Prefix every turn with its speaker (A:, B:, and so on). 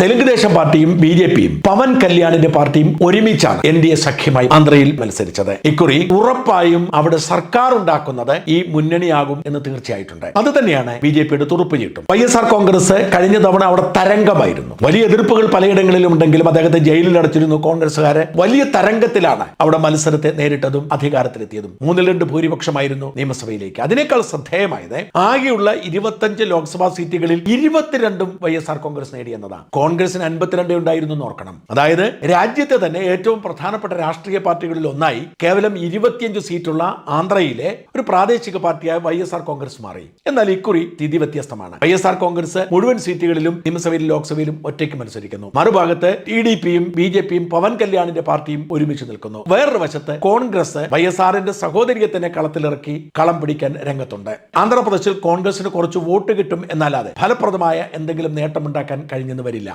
A: തെലുങ്ക് ദേശം പാർട്ടിയും ബി.ജെ.പിയും പവൻ കല്യാണിന്റെ പാർട്ടിയും ഒരുമിച്ചാണ് എൻ.ഡി.എ സഖ്യമായി ആന്ധ്രയിൽ മത്സരിച്ചത്. ഇക്കുറി ഉറപ്പായും അവിടെ സർക്കാർ ഉണ്ടാക്കുന്നത് ഈ മുന്നണിയാകും എന്ന് തീർച്ചയായിട്ടുണ്ട്. അത് തന്നെയാണ് ബി.ജെ.പിയുടെ തുറുപ്പുചീട്ടും. വൈ.എസ്.ആർ കോൺഗ്രസ് കഴിഞ്ഞ തവണ അവിടെ തരംഗമായിരുന്നു. വലിയ എതിർപ്പുകൾ പലയിടങ്ങളിലും ഉണ്ടെങ്കിലും അദ്ദേഹത്തെ ജയിലിൽ അടച്ചിരുന്നു. കോൺഗ്രസുകാരെ വലിയ തരംഗത്തിലാണ് അവിടെ മത്സരത്തെ നേരിട്ടതും അധികാരത്തിലെത്തിയതും. 3-2 ഭൂരിപക്ഷമായിരുന്നു നിയമസഭയിലേക്ക്. അതിനേക്കാൾ ശ്രദ്ധേയമായത് ആകെയുള്ള 25 ലോക്സഭാ സീറ്റുകളിൽ 22 വൈ.എസ്.ആർ കോൺഗ്രസ് നേടിയെന്നതാണ്. കോൺഗ്രസിന് 52 ഉണ്ടായിരുന്നു എന്ന് ഓർക്കണം. അതായത് രാജ്യത്തെ തന്നെ ഏറ്റവും പ്രധാനപ്പെട്ട രാഷ്ട്രീയ പാർട്ടികളിൽ ഒന്നായി കേവലം 25 സീറ്റുള്ള ആന്ധ്രയിലെ ഒരു പ്രാദേശിക പാർട്ടിയായ വൈ.എസ്.ആർ കോൺഗ്രസ് മാറി. എന്നാൽ ഇക്കുറി സ്ഥിതി വ്യത്യസ്തമാണ്. വൈ.എസ്.ആർ കോൺഗ്രസ് മുഴുവൻ സീറ്റുകളിലും നിയമസഭയിലും ലോക്സഭയിലും ഒറ്റയ്ക്ക് മത്സരിക്കുന്നു. മറുഭാഗത്ത് ടി.ഡി.പിയും ബി.ജെ.പിയും പവൻ കല്യാണിന്റെ പാർട്ടിയും ഒരുമിച്ച് നിൽക്കുന്നു. വേറൊരു വശത്ത് കോൺഗ്രസ് വൈ.എസ്.ആറിന്റെ സഹോദരിയെ തന്നെ കളത്തിലിറക്കി കളം പിടിക്കാൻ രംഗത്തുണ്ട്. ആന്ധ്രാപ്രദേശിൽ കോൺഗ്രസിന് കുറച്ച് വോട്ട് കിട്ടും എന്നല്ലാതെ ഫലപ്രദമായ എന്തെങ്കിലും നേട്ടമുണ്ടാക്കാൻ കഴിഞ്ഞെന്ന് വരില്ല.